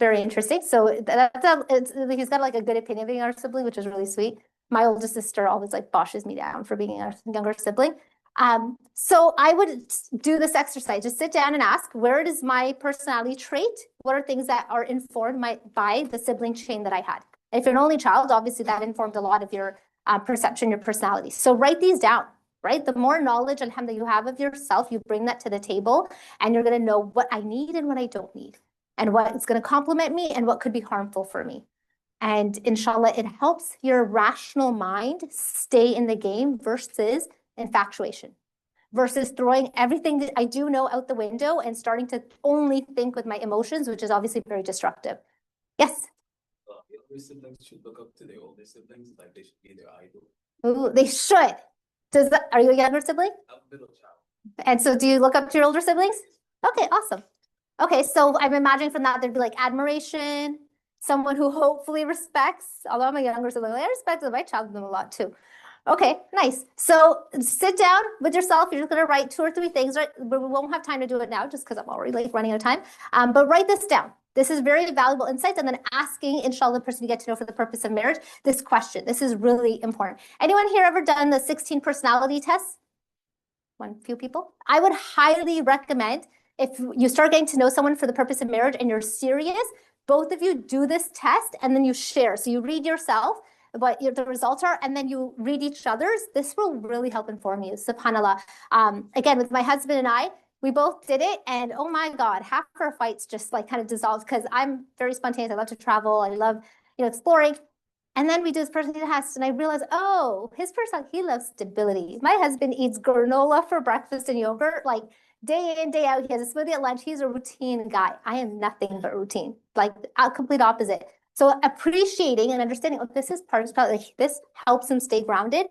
Very interesting. So he's got like a good opinion of being our sibling, which is really sweet. My oldest sister always like boshes me down for being our younger sibling. So I would do this exercise. Just sit down and ask, where is my personality trait? What are things that are informed by the sibling chain that I had? If you're an only child, obviously that informed a lot of your perception, your personality. So write these down, right? The more knowledge, alhamdulillah, you have of yourself, you bring that to the table, and you're going to know what I need and what I don't need, and what is going to complement me and what could be harmful for me. And inshallah, it helps your rational mind stay in the game versus infatuation, versus throwing everything that I do know out the window and starting to only think with my emotions, which is obviously very destructive. Yes? The older siblings should look up to their older siblings, like they should be their idol. Ooh, they should. Are you a younger sibling? I'm a middle child. And so do you look up to your older siblings? Okay, awesome. Okay, so I'm imagining from that there'd be like admiration, someone who hopefully respects, although I'm a younger sibling, I respect my child them a lot too. Okay, nice. So sit down with yourself. You're just going to write 2 or 3 things, right? We won't have time to do it now just because I'm already like running out of time. But write this down. This is very valuable insights. And then asking, inshallah, the person you get to know for the purpose of marriage, this question. This is really important. Anyone here ever done the 16 personality tests? Few people. I would highly recommend, if you start getting to know someone for the purpose of marriage and you're serious, both of you do this test and then you share. So you read yourself what the results are, and then you read each other's. This will really help inform you, subhanAllah. Again, with my husband and I, we both did it, and oh my God, half of our fights just like kind of dissolved because I'm very spontaneous. I love to travel. I love, exploring. And then we do this personality test, and I realized, oh, his personality, he loves stability. My husband eats granola for breakfast and yogurt, like day in, day out. He has a smoothie at lunch. He's a routine guy. I am nothing but routine, like a complete opposite. So appreciating and understanding, oh, this is part of his personality. Like, this helps him stay grounded.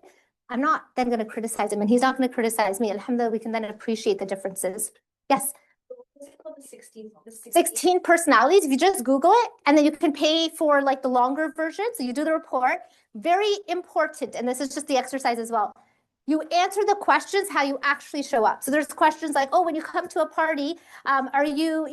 I'm not then going to criticize him, and he's not going to criticize me. Alhamdulillah, we can then appreciate the differences. Yes? The 16 personalities. If you just Google it, and then you can pay for like the longer version. So you do the report. Very important. And this is just the exercise as well. You answer the questions how you actually show up. So there's questions like, oh, when you come to a party, are you,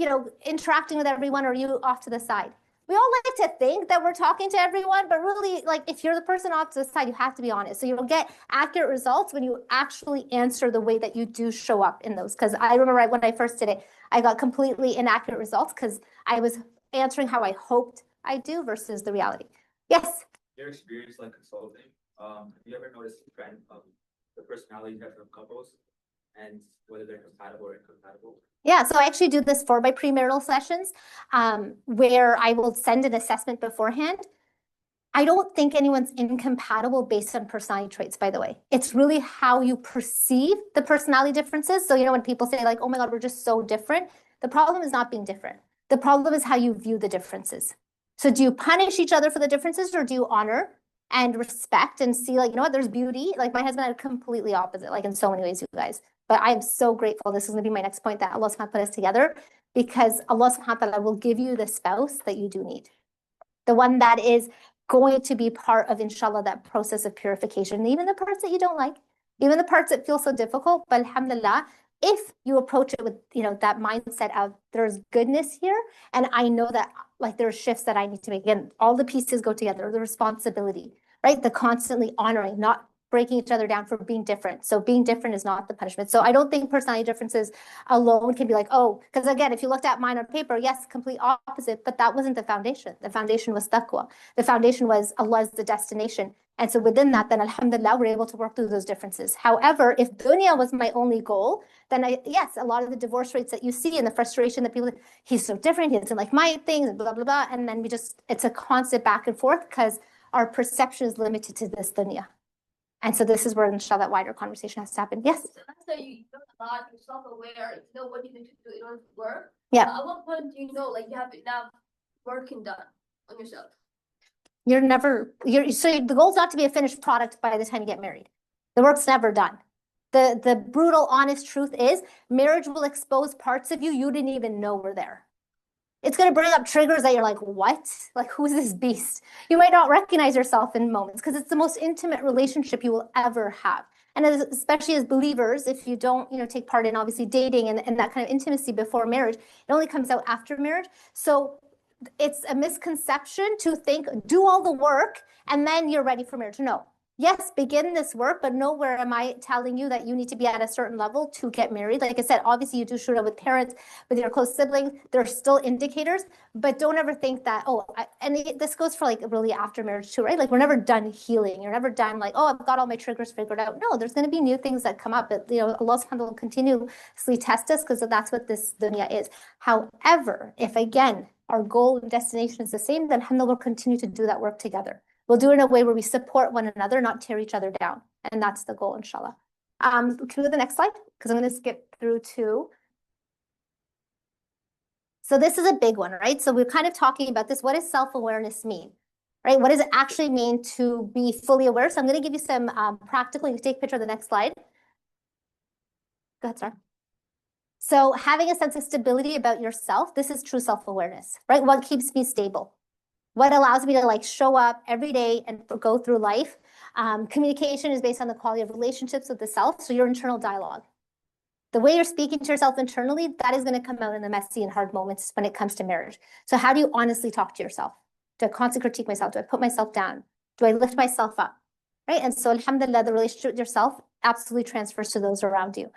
interacting with everyone, or are you off to the side? We all like to think that we're talking to everyone, but really, like, if you're the person off to the side, you have to be honest. So you'll get accurate results when you actually answer the way that you do show up in those. Because I remember when I first did it, I got completely inaccurate results because I was answering how I hoped I do versus the reality. Yes? Your experience like consulting, have you ever noticed the trend of the personality of couples and whether they're compatible or incompatible? Yeah, so I actually do this for my premarital sessions, where I will send an assessment beforehand. I don't think anyone's incompatible based on personality traits, by the way. It's really how you perceive the personality differences. So, when people say like, oh my God, we're just so different, the problem is not being different. The problem is how you view the differences. So do you punish each other for the differences, or do you honor and respect and see like, what, there's beauty? Like my husband had completely opposite, like in so many ways, you guys. But I am so grateful. This is going to be my next point, that Allah subhanahu wa ta'ala put us together, because Allah subhanahu wa ta'ala will give you the spouse that you do need. The one that is going to be part of, inshallah, that process of purification. And even the parts that you don't like, even the parts that feel so difficult, but alhamdulillah, if you approach it with, that mindset of there's goodness here, and I know that like there are shifts that I need to make. Again, all the pieces go together, the responsibility, right? The constantly honoring, not breaking each other down for being different. So being different is not the punishment. So I don't think personality differences alone can be like, oh, because again, if you looked at mine on paper, yes, complete opposite, but that wasn't the foundation. The foundation was taqwa. The foundation was Allah is the destination. And so within that, then alhamdulillah, we're able to work through those differences. However, if dunya was my only goal, then yes, a lot of the divorce rates that you see and the frustration that people, he's so different, he doesn't like my things, and blah, blah, blah. And then it's a constant back and forth because our perception is limited to this dunya. And so this is where, inshallah, that wider conversation has to happen. Yes? So let's say you know a lot, you're self-aware, you know what you need to do in order to work. Yeah. At what point do you know, like, you have enough working done on yourself? So the goal is not to be a finished product by the time you get married. The work's never done. The brutal, honest truth is marriage will expose parts of you didn't even know were there. It's going to bring up triggers that you're like, what? Like, who is this beast? You might not recognize yourself in moments because it's the most intimate relationship you will ever have. And especially as believers, if you don't, take part in obviously dating and that kind of intimacy before marriage, it only comes out after marriage. So it's a misconception to think, do all the work and then you're ready for marriage. No. Yes, begin this work, but nowhere am I telling you that you need to be at a certain level to get married. Like I said, obviously you do shura with parents, with your close siblings. There are still indicators, but don't ever think that, this goes for like really after marriage too, right? Like we're never done healing. You're never done like, I've got all my triggers figured out. No, there's going to be new things that come up. But, Allah subhanahu wa ta'ala will continuously test us because that's what this dunya is. However, if again, our goal and destination is the same, then alhamdulillah, we'll continue to do that work together. We'll do it in a way where we support one another, not tear each other down. And that's the goal, inshallah. Can we go to the next slide? Because I'm going to skip through to. So this is a big one, right? So we're kind of talking about this. What does self-awareness mean, right? What does it actually mean to be fully aware? So I'm going to give you some practical, you can take a picture of the next slide. Go ahead, Sarah. So having a sense of stability about yourself, this is true self-awareness, right? What keeps me stable? What allows me to like show up every day and go through life? Communication is based on the quality of relationships with the self. So your internal dialogue. The way you're speaking to yourself internally, that is going to come out in the messy and hard moments when it comes to marriage. So how do you honestly talk to yourself? Do I constantly critique myself? Do I put myself down? Do I lift myself up? Right? And so alhamdulillah, the relationship with yourself absolutely transfers to those around you.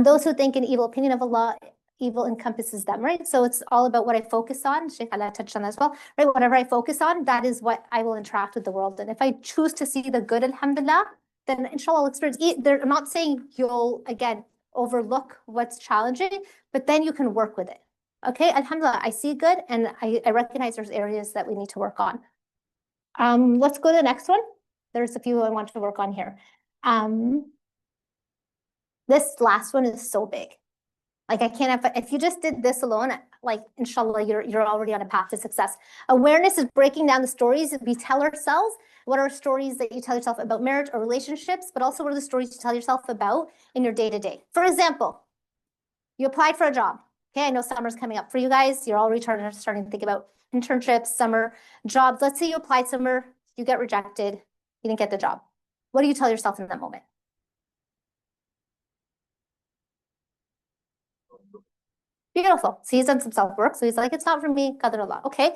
Those who think an evil opinion of Allah, evil encompasses them, right? So it's all about what I focus on. Sheikh Allah touched on that as well, right? Whatever I focus on, that is what I will interact with the world. And if I choose to see the good, alhamdulillah, then inshallah I'll experience. They're not saying you'll, again, overlook what's challenging, but then you can work with it. Okay, alhamdulillah, I see good and I recognize there's areas that we need to work on. Let's go to the next one. There's a few I want to work on here. This last one is so big. Like I can't have, if you just did this alone, like inshallah, you're already on a path to success. Awareness is breaking down the stories we tell ourselves. What are stories that you tell yourself about marriage or relationships, but also what are the stories you tell yourself about in your day-to-day? For example, you applied for a job. Okay, I know summer's coming up for you guys. You're already starting to think about internships, summer jobs. Let's say you applied somewhere, you get rejected, you didn't get the job. What do you tell yourself in that moment? Beautiful. So he's done some self-work. So he's like, it's not for me, qadar Allah. Okay.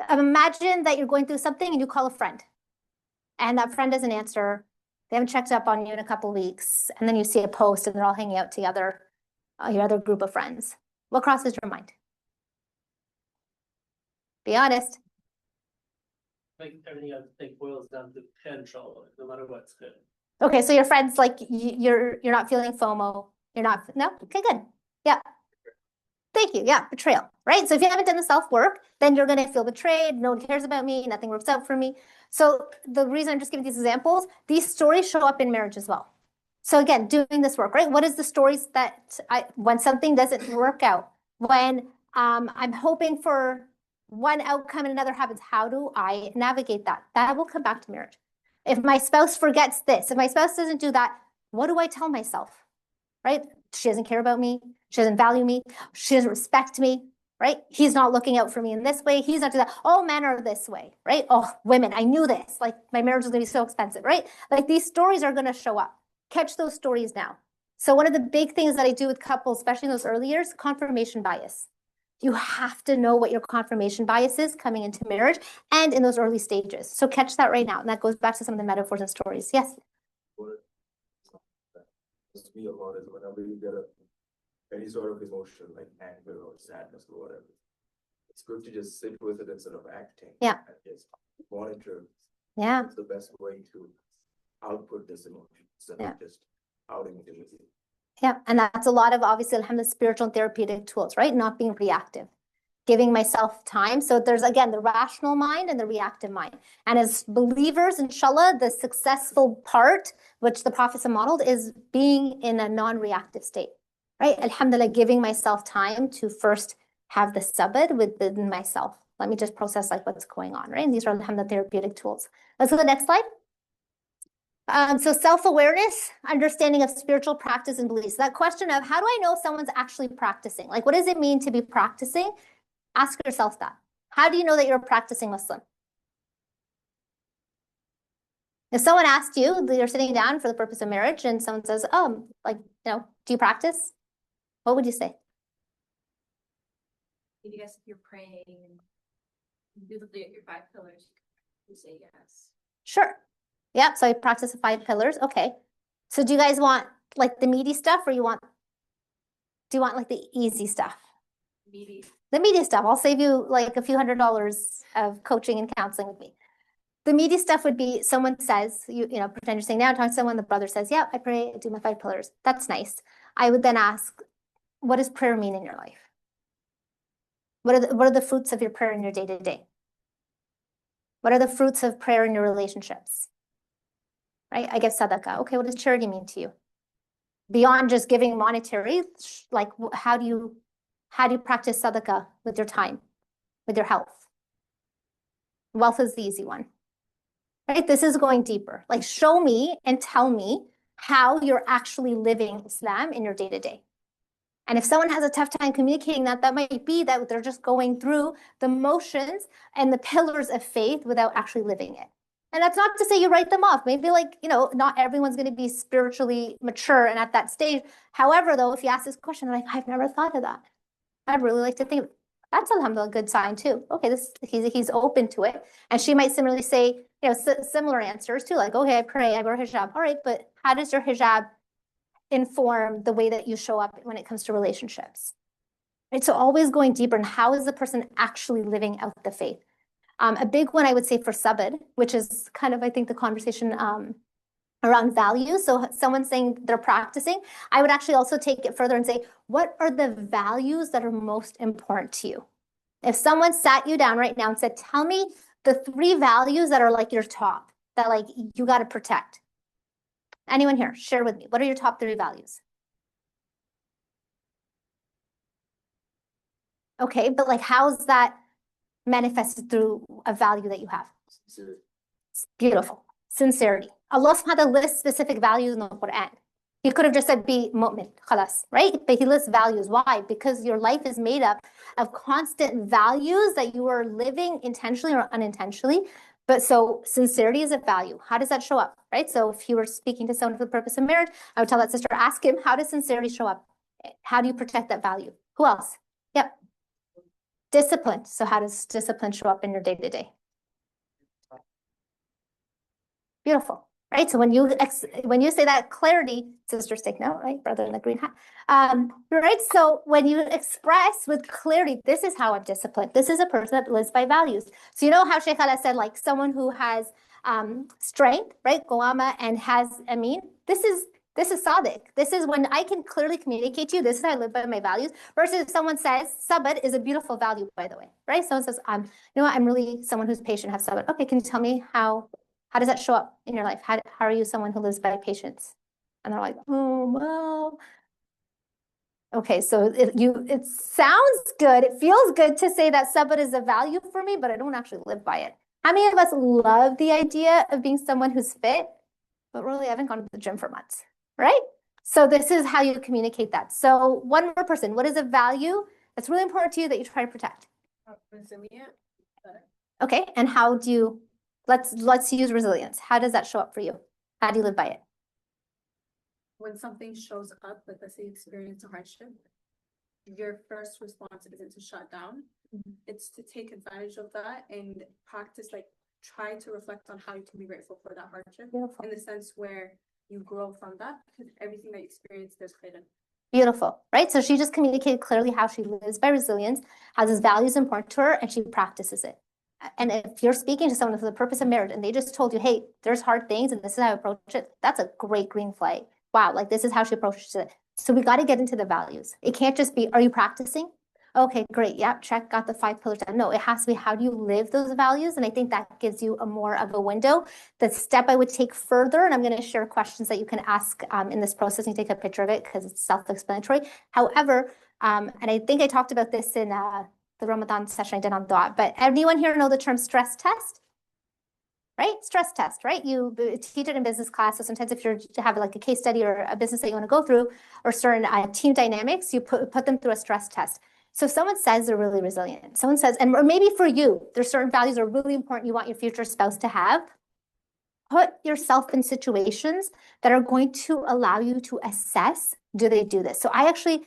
Imagine that you're going through something and you call a friend. And that friend doesn't answer. They haven't checked up on you in a couple of weeks. And then you see a post and they're all hanging out together, your other group of friends. What crosses your mind? Be honest. Like everything I think boils down to control, no matter what's good. Okay, so your friends, like you're not feeling FOMO. You're not, no? Okay, good. Yeah. Thank you. Yeah, betrayal, right? So if you haven't done the self-work, then you're going to feel betrayed. No one cares about me. Nothing works out for me. So the reason I'm just giving these examples, these stories show up in marriage as well. So again, doing this work, right? What is the stories that when something doesn't work out, when I'm hoping for one outcome and another happens, how do I navigate that? That will come back to marriage. If my spouse forgets this, if my spouse doesn't do that, what do I tell myself, right? She doesn't care about me. She doesn't value me. She doesn't respect me, right? He's not looking out for me in this way. He's not doing that. All men are this way, right? Oh, women, I knew this. Like my marriage is going to be so expensive, right? Like these stories are going to show up. Catch those stories now. So one of the big things that I do with couples, especially in those early years, confirmation bias. You have to know what your confirmation bias is coming into marriage and in those early stages. So catch that right now. And that goes back to some of the metaphors and stories. Yes? Me a lot is whenever you get any sort of emotion like anger or sadness or whatever, it's good to just sit with it instead of acting. Yeah. And just monitor. Yeah. It's the best way to output this emotion instead of just outing it with you. Yeah. And that's a lot of obviously alhamdulillah spiritual and therapeutic tools, right? Not being reactive. Giving myself time. So there's, again, the rational mind and the reactive mind. And as believers, inshallah, the successful part, which the prophets have modeled, is being in a non-reactive state, right? Alhamdulillah, giving myself time to first have the sabr within myself. Let me just process like what's going on, right? And these are alhamdulillah therapeutic tools. Let's go to the next slide. So self-awareness, understanding of spiritual practice and beliefs. That question of how do I know if someone's actually practicing? Like, what does it mean to be practicing? Ask yourself that. How do you know that you're a practicing Muslim? If someone asked you, you're sitting down for the purpose of marriage, and someone says, do you practice? What would you say? You guys, you're praying and Do your 5 pillars. You say yes. Sure. Yep, so I practice the 5 pillars. Okay. So do you guys want like the meaty stuff or do you want like the easy stuff? Meaty. The meaty stuff. I'll save you like a few $100s of coaching and counseling with me. The meaty stuff would be someone says, you know, pretend you're saying now, talking to someone, the brother says, yeah, I pray, I do my 5 pillars. That's nice. I would then ask, what does prayer mean in your life? What are the fruits of your prayer in your day-to-day? What are the fruits of prayer in your relationships? Right? I give sadaqah. Okay, what does charity mean to you? Beyond just giving monetary, like how do you practice sadaqah with your time, with your health? Wealth is the easy one. Right? This is going deeper. Like show me and tell me how you're actually living Islam in your day-to-day. And if someone has a tough time communicating that, that might be that they're just going through the motions and the pillars of faith without actually living it. And that's not to say you write them off. Maybe like, you know, not everyone's going to be spiritually mature and at that stage. However, though, if you ask this question, they're like, I've never thought of that. I'd really like to think that's alhamdulillah a good sign too. Okay, he's open to it. And she might similarly say, you know, similar answers too, like, okay, I pray, I wear hijab. All right, but how does your hijab inform the way that you show up when it comes to relationships? Right, so always going deeper and how is the person actually living out the faith? A big one I would say for sabr, which is kind of, I think, the conversation around values. So someone saying they're practicing, I would actually also take it further and say, what are the values that are most important to you? If someone sat you down right now and said, tell me the 3 values that are like your top, that like you got to protect. Anyone here, share with me. What are your top 3 values? Okay, but like how's that manifested through a value that you have? Sincerity. Beautiful. Sincerity. Allah subhanahu wa ta'ala lists specific values in the Quran. He could have just said be mu'min, khalas, right? But he lists values. Why? Because your life is made up of constant values that you are living intentionally or unintentionally. But so sincerity is a value. How does that show up, right? So if you were speaking to someone for the purpose of marriage, I would tell that sister, ask him, how does sincerity show up? How do you protect that value? Who else? Yep. Discipline. So how does discipline show up in your day-to-day? Beautiful, right? So when you say that clarity, sisters take note, right? Brother in the green hat. Right? So when you express with clarity, this is how I'm disciplined. This is a person that lives by values. So you know how Sheikh Ala said, like someone who has strength, right? Qawama and has amin. This is sadiq. This is when I can clearly communicate to you, this is how I live by my values, versus if someone says, sabr is a beautiful value, by the way, right? Someone says, you know what, I'm really someone who's patient, have sabr. Okay, can you tell me how does that show up in your life? How are you someone who lives by patience? And they're like, oh, well. Okay, so it sounds good. It feels good to say that sabr is a value for me, but I don't actually live by it. How many of us love the idea of being someone who's fit, but really I haven't gone to the gym for months, right? So this is how you communicate that. So one more person, what is a value that's really important to you that you try to protect? Resilient. Okay, and how do you, let's use resilience. How does that show up for you? How do you live by it? When something shows up, like let's say you experience a hardship, your first response isn't to shut down. It's to take advantage of that and practice, like try to reflect on how you can be grateful for that hardship. Beautiful. In the sense where you grow from that, because everything that you experience, there's khairan. Beautiful, right? So she just communicated clearly how she lives by resilience, how these values important to her, and she practices it. And if you're speaking to someone for the purpose of marriage and they just told you, hey, there's hard things and this is how I approach it, that's a great green flag. Wow, like this is how she approaches it. So we got to get into the values. It can't just be, are you practicing? Okay, great. Yeah, check, got the 5 pillars down. No, it has to be, how do you live those values? And I think that gives you a more of a window. The step I would take further, and I'm going to share questions that you can ask in this process and take a picture of it because it's self-explanatory. However, and I think I talked about this in the Ramadan session I did on dua, but anyone here know the term stress test? Right? Stress test, right? You teach it in business class. So sometimes if you're to have like a case study or a business that you want to go through or certain team dynamics, you put them through a stress test. So if someone says they're really resilient, someone says, and or maybe for you, there's certain values that are really important you want your future spouse to have, put yourself in situations that are going to allow you to assess, do they do this? So I actually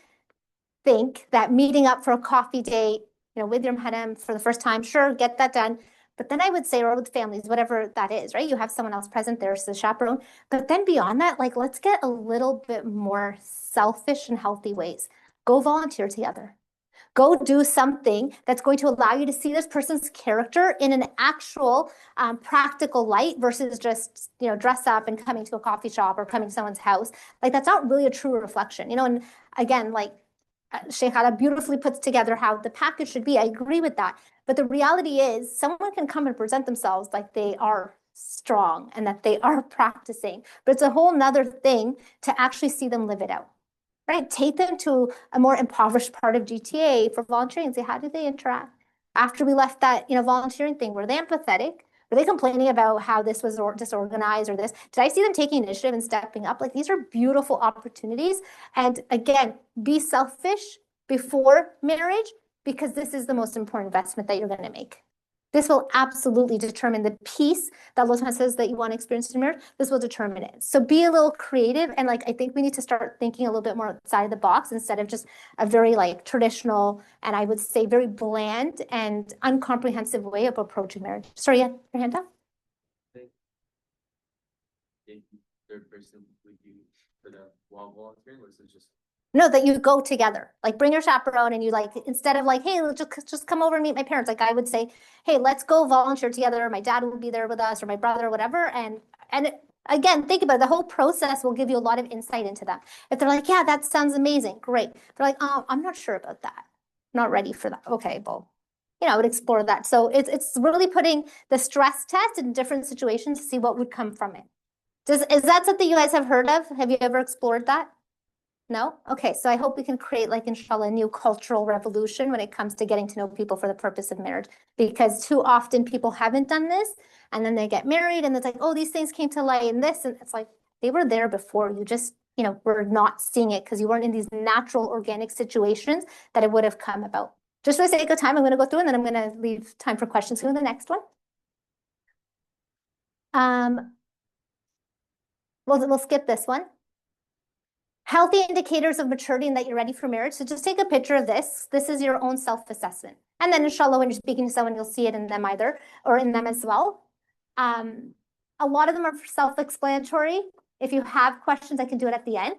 think that meeting up for a coffee date with your mahram for the first time, sure, get that done. But then I would say, or with families, whatever that is, right? You have someone else present, there's the chaperone. But then beyond that, like, let's get a little bit more selfish and healthy ways. Go volunteer together. Go do something that's going to allow you to see this person's character in an actual practical light versus just, dress up and coming to a coffee shop or coming to someone's house. Like, that's not really a true reflection, and again, like Sheikh Ala beautifully puts together how the package should be. I agree with that. But the reality is someone can come and present themselves like they are strong and that they are practicing. But it's a whole nother thing to actually see them live it out. Right? Take them to a more impoverished part of GTA for volunteering and say, how did they interact? After we left that, volunteering thing, were they empathetic? Were they complaining about how this was disorganized or this? Did I see them taking initiative and stepping up? Like, these are beautiful opportunities. And again, be selfish before marriage, because this is the most important investment that you're going to make. This will absolutely determine the peace that Allah says that you want to experience in marriage. This will determine it. So be a little creative. And I think we need to start thinking a little bit more outside the box instead of just a very traditional, and I would say very bland and uncomprehensive way of approaching marriage. Sorry, yeah, your hand up. Third person with you for the while volunteering, or is it just? No, that you go together. Like, bring your chaperone and you instead of hey, let's just come over and meet my parents. Like, I would say, hey, let's go volunteer together. My dad will be there with us, or my brother or whatever. And again, think about it. The whole process will give you a lot of insight into them. If they're like, yeah, that sounds amazing, great. They're like, oh, I'm not sure about that. Not ready for that. Okay, well, I would explore that. So it's really putting the stress test in different situations to see what would come from it. Is that something you guys have heard of? Have you ever explored that? No? Okay, so I hope we can create, inshallah, a new cultural revolution when it comes to getting to know people for the purpose of marriage. Because too often people haven't done this, and then they get married, and it's like, oh, these things came to light, and this, and it's like, they were there before. You just, were not seeing it because you weren't in these natural, organic situations that it would have come about. Just for the sake of time, I'm going to go through, and then I'm going to leave time for questions. Go to the next one. We'll skip this one. Healthy indicators of maturity and that you're ready for marriage. So just take a picture of this. This is your own self-assessment. And then inshallah, when you're speaking to someone, you'll see it in them either, or in them as well. A lot of them are self-explanatory. If you have questions, I can do it at the end.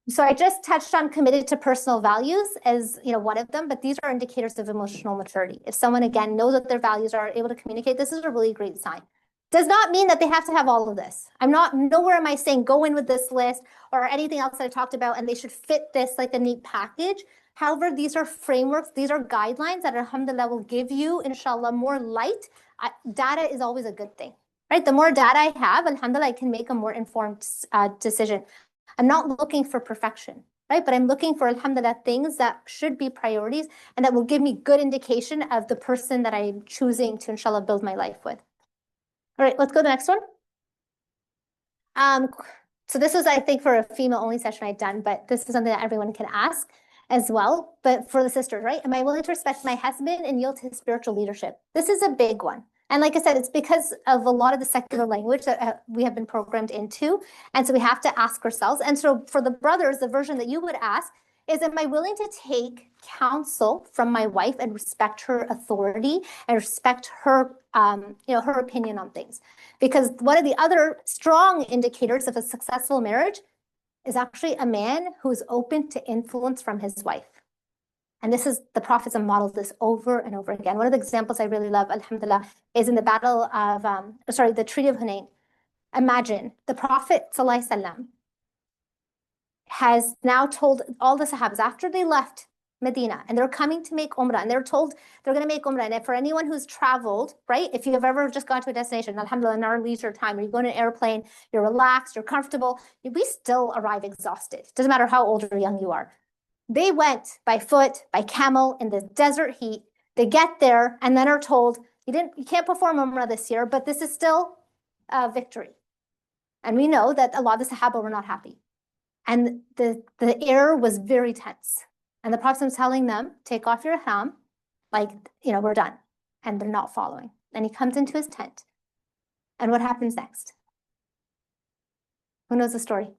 So I just touched on committed to personal values as one of them, but these are indicators of emotional maturity. If someone, again, knows what their values are, able to communicate, this is a really great sign. Does not mean that they have to have all of this. Nowhere am I saying go in with this list or anything else that I talked about and they should fit this like a neat package. However, these are frameworks, these are guidelines that alhamdulillah will give you, inshallah, more light. Data is always a good thing, right? The more data I have, alhamdulillah, I can make a more informed decision. I'm not looking for perfection, right? But I'm looking for, alhamdulillah, things that should be priorities and that will give me good indication of the person that I'm choosing to, inshallah, build my life with. All right, let's go to the next one. So this was, I think, for a female-only session I'd done, but this is something that everyone can ask as well. But for the sisters, right? Am I willing to respect my husband and yield to his spiritual leadership? This is a big one. And like I said, it's because of a lot of the secular language that we have been programmed into. And so we have to ask ourselves. And so for the brothers, the version that you would ask is, am I willing to take counsel from my wife and respect her authority and respect her, her opinion on things? Because one of the other strong indicators of a successful marriage is actually a man who's open to influence from his wife. And this is, the prophets have modeled this over and over again. One of the examples I really love, alhamdulillah, is in the battle of, the Treaty of Hunayn. Imagine the Prophet sallallahu alaihi wasallam has now told all the Sahabas after they left Medina and they're coming to make Umrah and they're told they're going to make Umrah. And for anyone who's traveled, right, if you have ever just gone to a destination, alhamdulillah, in our leisure time, or you go on an airplane, you're relaxed, you're comfortable, we still arrive exhausted. Doesn't matter how old or young you are. They went by foot, by camel, in the desert heat. They get there and then are told, you can't perform Umrah this year, but this is still a victory. And we know that a lot of the Sahaba were not happy. And the air was very tense. And the Prophet was telling them, take off your ihram, we're done. And they're not following. And he comes into his tent. And what happens next? Who knows the story?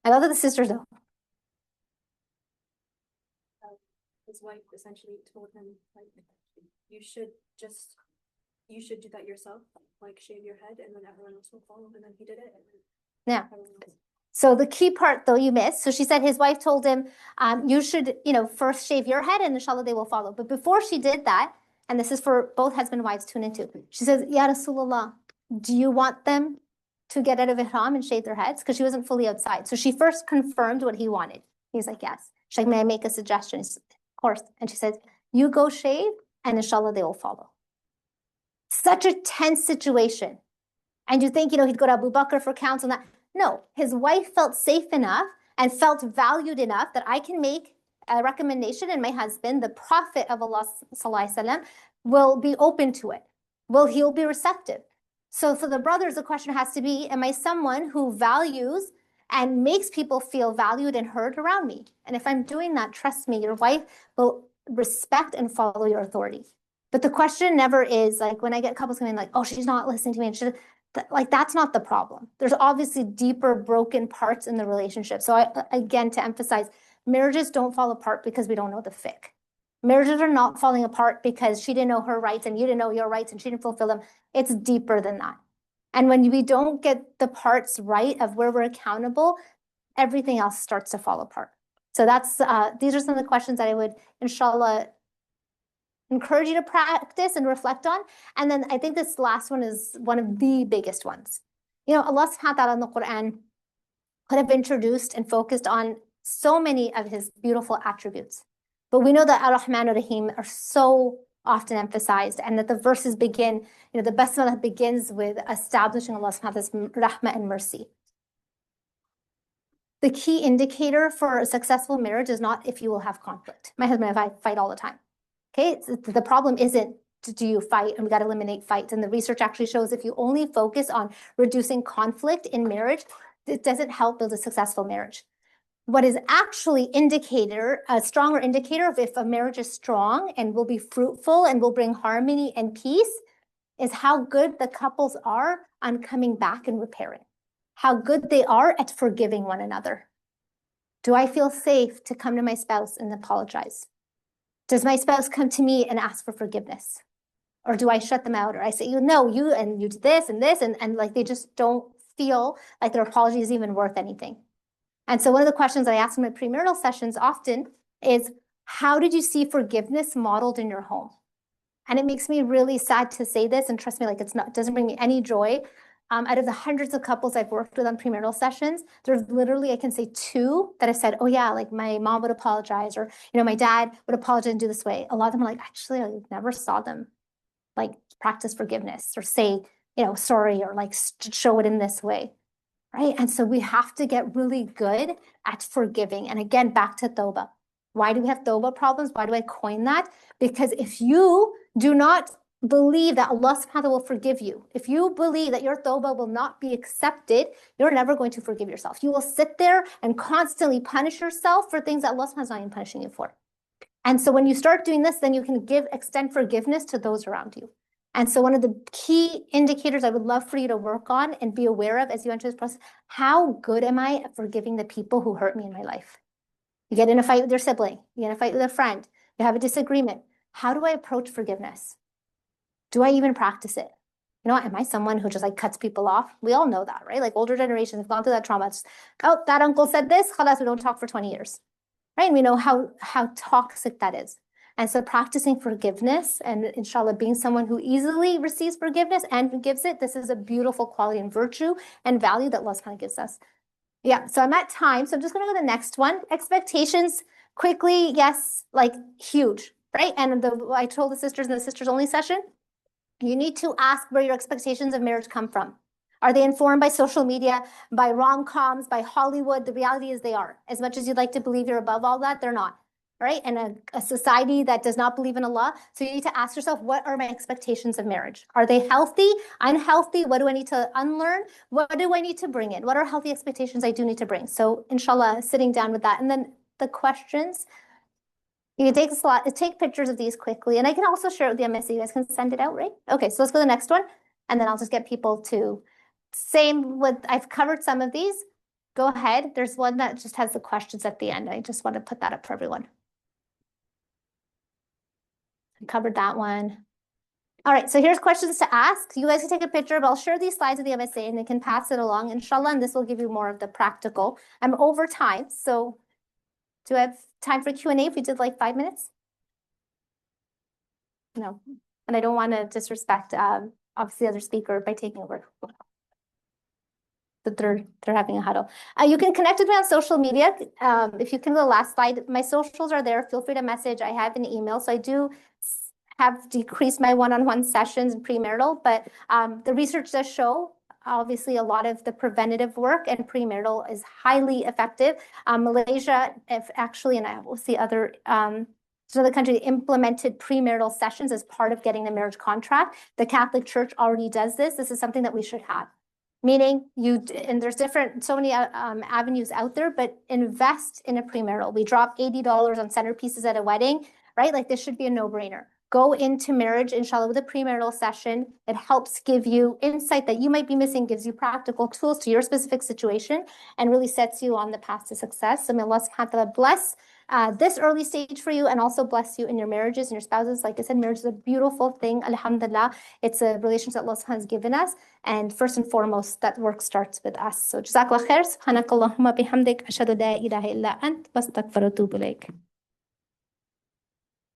I love that the sisters know. His wife essentially told him, like, you should do that yourself, like shave your head, and then everyone else will follow, and then he did it. And then Yeah. everyone else. So the key part though you missed. So she said his wife told him, you should, first shave your head and inshallah they will follow. But before she did that, and this is for both husband and wives tune into, she says, Ya Rasulullah, do you want them to get out of ihram and shave their heads? Because she wasn't fully outside. So she first confirmed what he wanted. He's like, yes. She's like, may I make a suggestion? Of course. And she says, you go shave and inshallah they will follow. Such a tense situation. And you think, he'd go to Abu Bakr for counsel. No, his wife felt safe enough and felt valued enough that I can make a recommendation, and my husband, the Prophet of Allah Sallallahu Alaihi Wasallam, will be open to it. He'll be receptive. So for the brothers, the question has to be, am I someone who values and makes people feel valued and heard around me? And if I'm doing that, trust me, your wife will respect and follow your authority. But the question never is like when I get couples coming like, oh, she's not listening to me. And that's not the problem. There's obviously deeper broken parts in the relationship. So again, to emphasize, marriages don't fall apart because we don't know the fiqh. Marriages are not falling apart because she didn't know her rights and you didn't know your rights and she didn't fulfill them. It's deeper than that. And when we don't get the parts right of where we're accountable, everything else starts to fall apart. So these are some of the questions that I would, inshallah, encourage you to practice and reflect on. And then I think this last one is one of the biggest ones. Allah subhanahu wa ta'ala in the Quran could have introduced and focused on so many of his beautiful attributes. But we know that Ar-Rahman Ar-Rahim are so often emphasized, and that the verses begin, the basmalah begins with establishing Allah subhanahu wa ta'ala's rahmah and mercy. The key indicator for a successful marriage is not if you will have conflict. My husband and I fight all the time. Okay, the problem isn't do you fight, and we got to eliminate fights. And the research actually shows if you only focus on reducing conflict in marriage, it doesn't help build a successful marriage. What is actually a stronger indicator of if a marriage is strong and will be fruitful and will bring harmony and peace is how good the couples are on coming back and repairing, how good they are at forgiving one another. Do I feel safe to come to my spouse and apologize? Does my spouse come to me and ask for forgiveness? Or do I shut them out? Or I say, you did this and this, and like they just don't feel like their apology is even worth anything. And so one of the questions I ask in my premarital sessions often is, how did you see forgiveness modeled in your home? And it makes me really sad to say this, and trust me, like it doesn't bring me any joy. Out of the hundreds of couples I've worked with on premarital sessions, there's literally, I can say 2 that have said, oh yeah, like my mom would apologize, or, my dad would apologize and do this way. A lot of them are like, actually, I never saw them like practice forgiveness or say, sorry, or like show it in this way, right? And so we have to get really good at forgiving. And again, back to tawbah. Why do we have tawbah problems? Why do I coin that? Because if you do not believe that Allah subhanahu wa ta'ala will forgive you, if you believe that your tawbah will not be accepted, you're never going to forgive yourself. You will sit there and constantly punish yourself for things that Allah subhanahu wa ta'ala is not even punishing you for. And so when you start doing this, then you can extend forgiveness to those around you. And so one of the key indicators I would love for you to work on and be aware of as you enter this process, how good am I at forgiving the people who hurt me in my life? You get in a fight with your sibling, you get in a fight with a friend, you have a disagreement. How do I approach forgiveness? Do I even practice it? Am I someone who just like cuts people off? We all know that, right? Like older generations have gone through that trauma. It's, oh, that uncle said this, khalas, we don't talk for 20 years, right? And we know how toxic that is. And so practicing forgiveness and inshallah being someone who easily receives forgiveness and gives it, this is a beautiful quality and virtue and value that Allah subhanahu wa ta'ala gives us. Yeah, so I'm at time. So I'm just going to go to the next one. Expectations, quickly, yes, like huge, right? And I told the sisters in the sisters only session, you need to ask where your expectations of marriage come from. Are they informed by social media, by rom-coms, by Hollywood? The reality is they are. As much as you'd like to believe you're above all that, they're not. Right? And a society that does not believe in Allah. So you need to ask yourself, what are my expectations of marriage? Are they healthy, unhealthy? What do I need to unlearn? What do I need to bring in? What are healthy expectations I do need to bring? So inshallah, sitting down with that. And then the questions, you can take pictures of these quickly. And I can also share it with the MSC. You guys can send it out, right? Okay, so let's go to the next one. And then I'll just get people to, I've covered some of these. go ahead. There's one that just has the questions at the end. I just want to put that up for everyone. I covered that one. All right, so here's questions to ask. You guys can take a picture, but I'll share these slides with the MSA and they can pass it along, inshallah, and this will give you more of the practical. I'm over time, so do I have time for Q&A if we did like 5 minutes? No, and I don't want to disrespect, obviously, the other speaker by taking over. That they're having a huddle. You can connect with me on social media. If you can go to the last slide, my socials are there. Feel free to message. I have an email, so I do have decreased my one-on-one sessions in premarital, but the research does show obviously a lot of the preventative work and premarital is highly effective. Malaysia, if actually, and I will see other country implemented premarital sessions as part of getting the marriage contract. The Catholic Church already does this. This is something that we should have. Meaning and there's so many avenues out there, but invest in a premarital. We drop $80 on centerpieces at a wedding, right? Like this should be a no-brainer. Go into marriage, inshallah, with a premarital session. It helps give you insight that you might be missing, gives you practical tools to your specific situation, and really sets you on the path to success. So may Allah subhanahu wa ta'ala bless this early stage for you and also bless you in your marriages and your spouses. Like I said, marriage is a beautiful thing. Alhamdulillah. It's a relationship that Allah has given us. And first and foremost, that work starts with us. So jazakallah khair. Subhanakallahumma bihamdik. Ashhadu la ilaha illa ant. Wastaghfiruka wa atubu ilayk.